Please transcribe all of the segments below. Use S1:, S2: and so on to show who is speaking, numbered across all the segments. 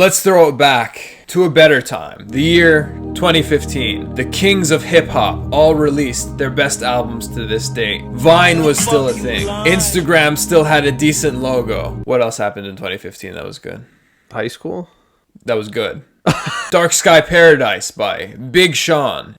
S1: Let's throw it back to a better time. The year 2015. The kings of hip-hop all released their best albums to this date. Vine was still a thing. Instagram still had a decent logo. What else happened in 2015 that was good?
S2: High school?
S1: That was good. Dark Sky Paradise by Big Sean.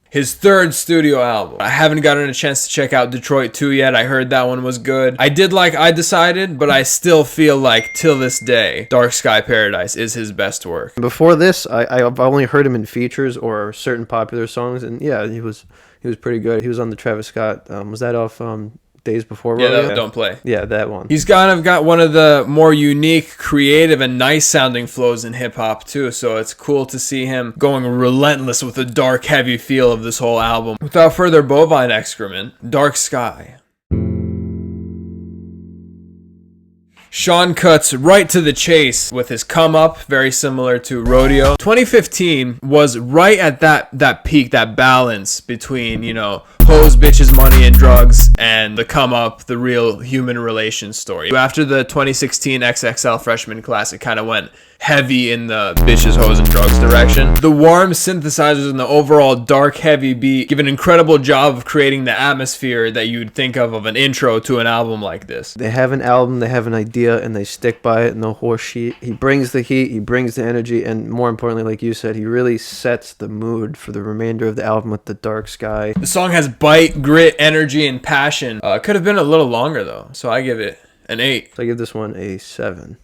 S1: His third studio album. I haven't gotten a chance to check out Detroit 2 yet. I heard that one was good. I did like I Decided, but I still feel like till this day, Dark Sky Paradise is his best work.
S2: Before this, I've only heard him in features or certain popular songs, and yeah, he was pretty good. He was on the Travis Scott. Was that off Days Before?
S1: Yeah, Don't Play.
S2: Yeah, that one.
S1: He's kind of got one of the more unique, creative, and nice sounding flows in hip hop too. So it's cool to see him going relentless with the dark, heavy feel of this whole album. Without further bovine excrement, Dark Sky. Sean cuts right to the chase with his come up, very similar to Rodeo. 2015 was right at that peak, that balance between, you know, hoes, bitches, money, and drugs, and the come up, the real human relations story. After the 2016 XXL freshman class, it kind of went heavy in the bitches, hoes, and drugs direction. The warm synthesizers and the overall dark, heavy beat give an incredible job of creating the atmosphere that you'd think of an intro to an album like this.
S2: They have an album, they have an idea, and they stick by it, no horse shit. He brings the heat, he brings the energy, and more importantly, like you said, he really sets the mood for the remainder of the album with the Dark Sky.
S1: The song has bite, grit, energy, and passion. It could have been a little longer though, so I give it an 8.
S2: So I give this one a 7.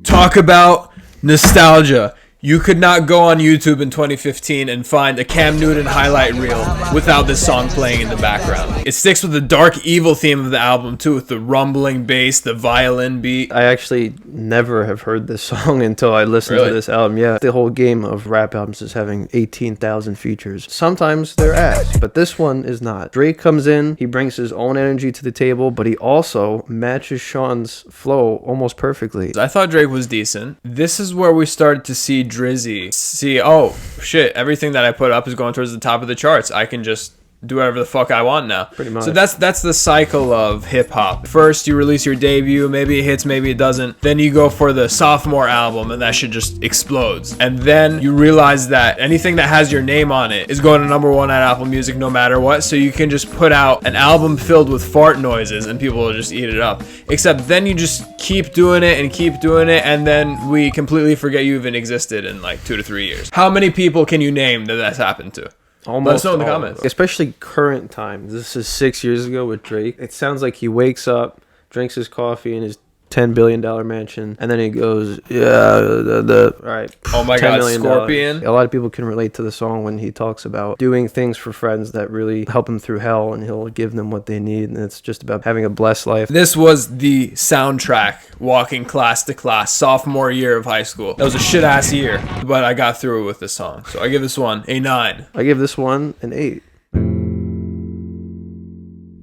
S1: Talk about nostalgia. You could not go on YouTube in 2015 and find a Cam Newton highlight reel without this song playing in the background. It sticks with the dark, evil theme of the album too, with the rumbling bass, the violin beat.
S2: I actually never have heard this song until I listened to this album. Yeah, the whole game of rap albums is having 18,000 features. Sometimes they're ass, but this one is not. Drake comes in, he brings his own energy to the table, but he also matches Sean's flow almost perfectly.
S1: I thought Drake was decent. This is where we started to see Drizzy see, oh shit, everything that I put up is going towards the top of the charts. I can just do whatever the fuck I want now.
S2: Pretty much.
S1: So that's the cycle of hip hop. First you release your debut, maybe it hits, maybe it doesn't. Then you go for the sophomore album and that shit just explodes. And then you realize that anything that has your name on it is going to #1 at Apple Music no matter what. So you can just put out an album filled with fart noises and people will just eat it up. Except then you just keep doing it and then we completely forget you even existed in like 2 to 3 years. How many people can you name that that's happened to?
S2: Almost
S1: Let us know in the comments.
S2: Especially current time. This is 6 years ago with Drake. It sounds like he wakes up, drinks his coffee in his $10 billion mansion, and then he goes, all right.
S1: Oh my God, Scorpion.
S2: A lot of people can relate to the song when he talks about doing things for friends that really help him through hell, and he'll give them what they need, and it's just about having a blessed life.
S1: This was the soundtrack, walking class to class, sophomore year of high school. That was a shit-ass year, but I got through it with this song. So I give this one a 9.
S2: I give this one an 8.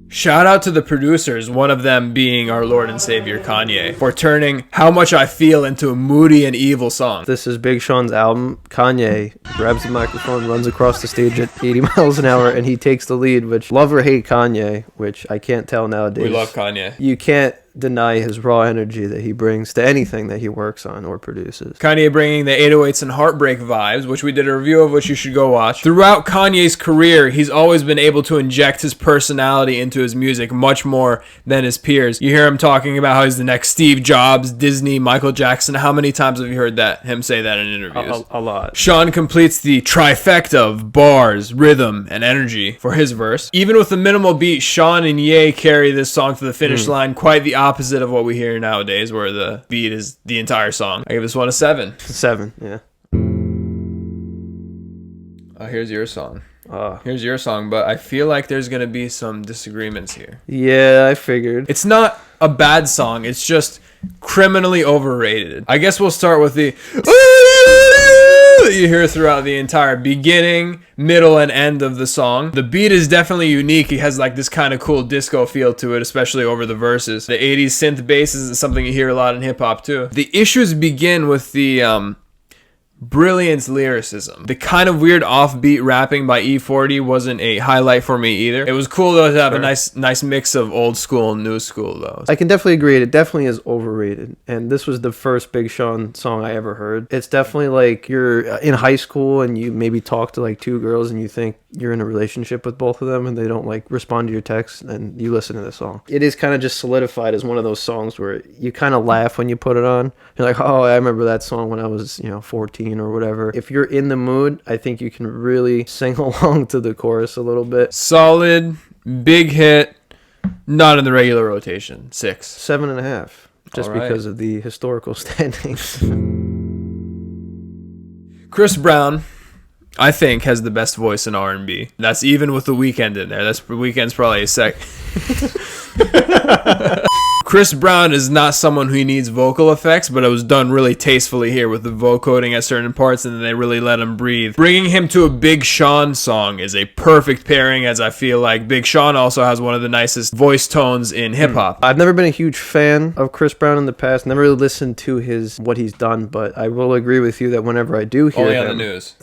S1: Shout out to the producers, one of them being our Lord and Savior Kanye, for turning How Much I Feel into a moody and evil song.
S2: This is Big Sean's album. Kanye grabs the microphone, runs across the stage at 80 miles an hour, and he takes the lead, which love or hate Kanye, which I can't tell nowadays.
S1: We love Kanye.
S2: You can't deny his raw energy that he brings to anything that he works on or produces.
S1: Kanye bringing the 808s and Heartbreak vibes, which we did a review of, which you should go watch. Throughout Kanye's career, he's always been able to inject his personality into his music much more than his peers. You hear him talking about how he's the next Steve Jobs, Disney, Michael Jackson. How many times have you heard him say that in interviews?
S2: A lot.
S1: Sean completes the trifecta of bars, rhythm, and energy for his verse. Even with the minimal beat, Sean and Ye carry this song to the finish line, quite the opposite of what we hear nowadays, where the beat is the entire song. I give this one a 7.
S2: 7, yeah.
S1: Here's your song. Here's your song, but I feel like there's gonna be some disagreements here.
S2: Yeah, I figured.
S1: It's not a bad song, it's just criminally overrated. I guess we'll start with the that you hear throughout the entire beginning, middle, and end of the song. The beat is definitely unique. It has like this kind of cool disco feel to it, especially over the verses. The 80s synth bass is something you hear a lot in hip hop too. The issues begin with the brilliant lyricism. The kind of weird offbeat rapping by E40 wasn't a highlight for me either. It was cool though to have a nice mix of old school and new school though.
S2: I can definitely agree. It definitely is overrated. And this was the first Big Sean song I ever heard. It's definitely like you're in high school and you maybe talk to like two girls and you think you're in a relationship with both of them and they don't like respond to your texts, and you listen to the song. It is kind of just solidified as one of those songs where you kind of laugh when you put it on. You're like, oh, I remember that song when I was, 14 or whatever. If you're in the mood, I think you can really sing along to the chorus a little bit.
S1: Solid, big hit, not in the regular rotation. 6.
S2: 7.5, just because of the historical standings.
S1: Chris Brown, I think, has the best voice in R&B. That's even with The Weeknd in there. The Weeknd's probably a sec. Chris Brown is not someone who needs vocal effects, but it was done really tastefully here with the vocoding at certain parts, and then they really let him breathe. Bringing him to a Big Sean song is a perfect pairing, as I feel like Big Sean also has one of the nicest voice tones in hip-hop.
S2: I've never been a huge fan of Chris Brown in the past. Never really listened to what he's done, but I will agree with you that whenever I do hear
S1: Only
S2: him...
S1: on the news.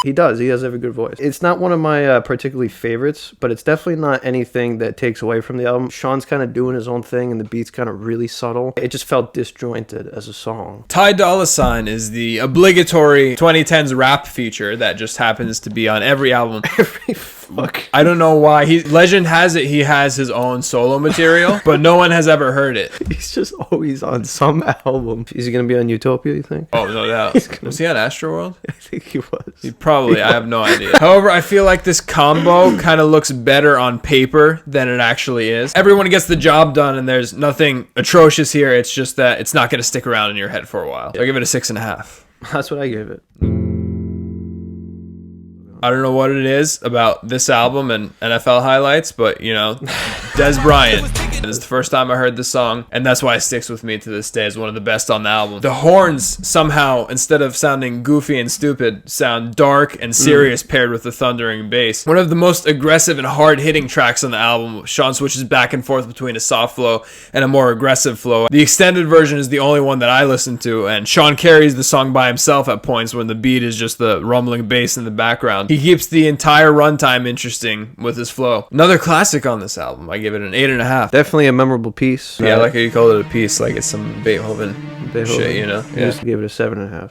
S2: He does have a good voice. It's not one of my particularly favorites, but it's definitely not anything that takes away from the album. Sean's kind of doing his own thing, and the beat's kind of really subtle. It just felt disjointed as a song.
S1: Ty Dolla $ign is the obligatory 2010s rap feature that just happens to be on every album. I don't know why. Legend has it he has his own solo material, but no one has ever heard it.
S2: He's just always on some album. Is he going to be on Utopia, you think?
S1: Oh, no doubt. Was he on Astroworld?
S2: I think he was.
S1: I have no idea. However, I feel like this combo kind of looks better on paper than it actually is. Everyone gets the job done, and there's nothing atrocious here. It's just that it's not going to stick around in your head for a while. So I give it a 6.5.
S2: That's what I gave it.
S1: I don't know what it is about this album and NFL highlights, but, Des Bryant. This is the first time I heard this song, and that's why it sticks with me to this day as one of the best on the album. The horns somehow, instead of sounding goofy and stupid, sound dark and serious paired with the thundering bass. One of the most aggressive and hard-hitting tracks on the album. Sean switches back and forth between a soft flow and a more aggressive flow. The extended version is the only one that I listen to, and Sean carries the song by himself at points when the beat is just the rumbling bass in the background. He keeps the entire runtime interesting with his flow. Another classic on this album. I give it an 8.5.
S2: Definitely a memorable piece.
S1: Yeah, I like how you called it a piece, like it's some Beethoven shit, Yeah.
S2: Just gave it a 7.5.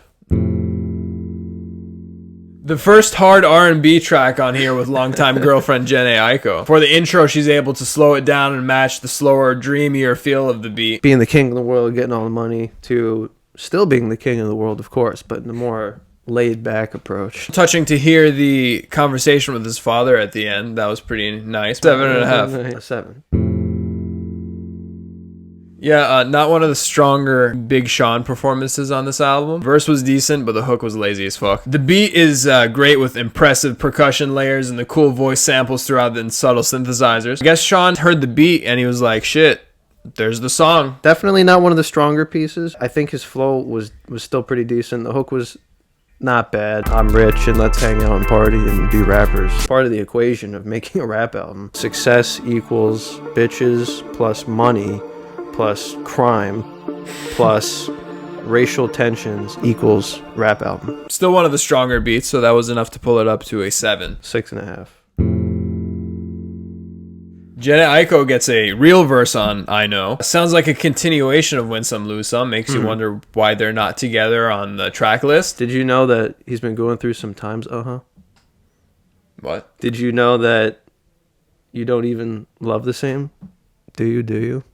S1: The first hard R&B track on here with longtime girlfriend Jhene Aiko. For the intro, she's able to slow it down and match the slower, dreamier feel of the beat.
S2: Being the king of the world, getting all the money, to still being the king of the world, of course, but in a more laid-back approach.
S1: Touching to hear the conversation with his father at the end. That was pretty nice. 7.5.
S2: 7.
S1: Yeah, not one of the stronger Big Sean performances on this album. Verse was decent, but the hook was lazy as fuck. The beat is great with impressive percussion layers and the cool voice samples throughout and subtle synthesizers. I guess Sean heard the beat and he was like, shit, there's the song.
S2: Definitely not one of the stronger pieces. I think his flow was still pretty decent. The hook was not bad. I'm rich and let's hang out and party and be rappers. Part of the equation of making a rap album. Success equals bitches plus money plus crime plus racial tensions equals rap album.
S1: Still one of the stronger beats, so that was enough to pull it up to a 7.
S2: 6.5.
S1: Jhene Aiko gets a real verse on I Know. Sounds like a continuation of Win Some Lose Some. Makes you wonder why they're not together on the track list.
S2: Did you know that he's been going through some times?
S1: What?
S2: Did you know that you don't even love the same? Do you?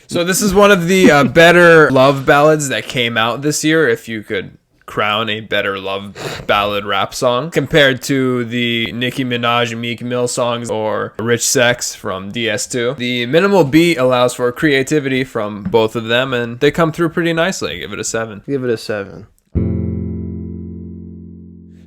S1: So this is one of the better love ballads that came out this year, if you could crown a better love ballad rap song, compared to the Nicki Minaj and Meek Mill songs or Rich Sex from DS2. The minimal beat allows for creativity from both of them, and they come through pretty nicely. I give it a 7.
S2: Give it a 7.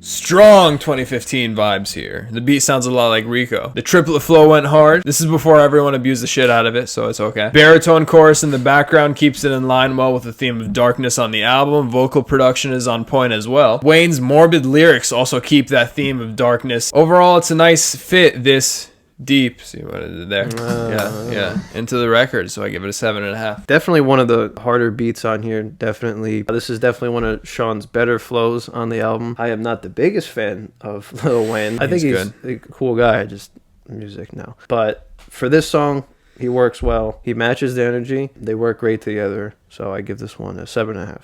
S1: Strong 2015 vibes here. The beat sounds a lot like Rico. The triplet flow went hard. This is before everyone abused the shit out of it, so it's okay. Baritone chorus in the background keeps it in line well with the theme of darkness on the album. Vocal production is on point as well. Wayne's morbid lyrics also keep that theme of darkness. Overall, it's a nice fit, this deep. See what I did there? Yeah. Into the record. So I give it a 7.5.
S2: Definitely one of the harder beats on here. Definitely. This is definitely one of Sean's better flows on the album. I am not the biggest fan of Lil Wayne. I think he's a cool guy. Just music now. But for this song, he works well. He matches the energy. They work great together. So I give this one a 7.5.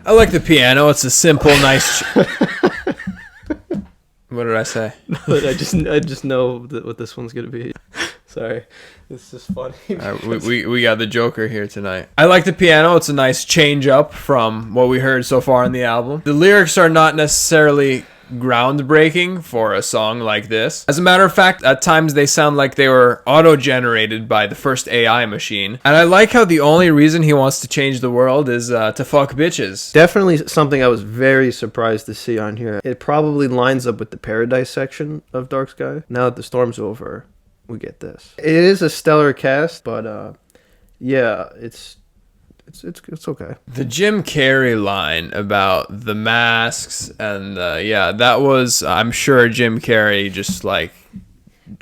S1: I like the piano. It's a simple, nice... What did I say?
S2: I just know what this one's gonna be. Sorry, this is funny.
S1: We got the Joker here tonight. I like the piano. It's a nice change up from what we heard so far in the album. The lyrics are not necessarily groundbreaking for a song like this. As a matter of fact, at times they sound like they were auto-generated by the first AI machine. And I like how the only reason he wants to change the world is to fuck bitches.
S2: Definitely something I was very surprised to see on here. It probably lines up with the Paradise section of Dark Sky. Now that the storm's over, we get this. It is a stellar cast, but yeah, it's okay.
S1: The Jim Carrey line about the masks and that was, I'm sure Jim Carrey just like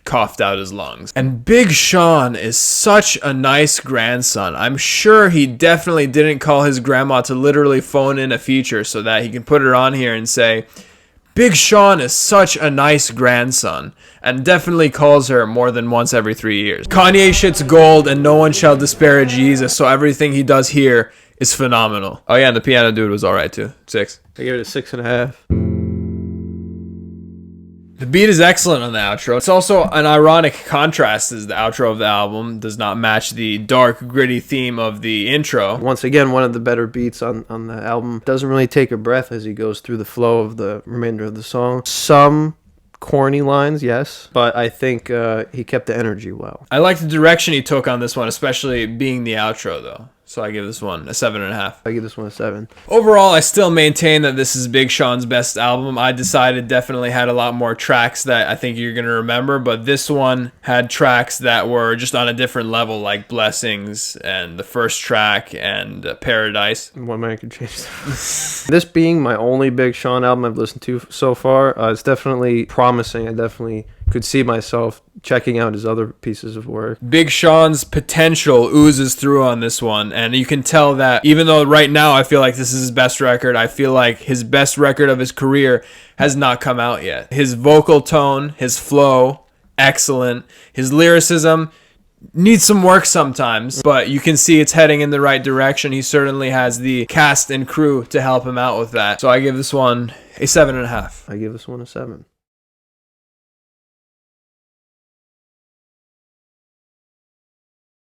S1: coughed out his lungs. And Big Sean is such a nice grandson. I'm sure he definitely didn't call his grandma to literally phone in a feature so that he can put it on here and say, Big Sean is such a nice grandson, and definitely calls her more than once every 3 years. Kanye shit's gold, and no one shall disparage Jesus, so everything he does here is phenomenal. Oh yeah, and the piano dude was alright too. 6.
S2: I give it a 6.5.
S1: The beat is excellent on the outro. It's also an ironic contrast as the outro of the album does not match the dark, gritty theme of the intro.
S2: Once again, one of the better beats on the album. Doesn't really take a breath as he goes through the flow of the remainder of the song. Some corny lines, yes, but I think he kept the energy well.
S1: I like the direction he took on this one, especially being the outro though. So I give this one a 7.5.
S2: I give this one a 7.
S1: Overall, I still maintain that this is Big Sean's best album. I decided definitely had a lot more tracks that I think you're going to remember, but this one had tracks that were just on a different level, like Blessings and the first track and Paradise.
S2: One man could change that. This being my only Big Sean album I've listened to so far, it's definitely promising. I definitely could see myself checking out his other pieces of work.
S1: Big Sean's potential oozes through on this one, and you can tell that even though right now I feel like this is his best record, I feel like his best record of his career has not come out yet. His vocal tone, his flow, excellent. His lyricism needs some work sometimes, but you can see it's heading in the right direction. He certainly has the cast and crew to help him out with that. So I give this one a 7.5.
S2: I give this one a 7.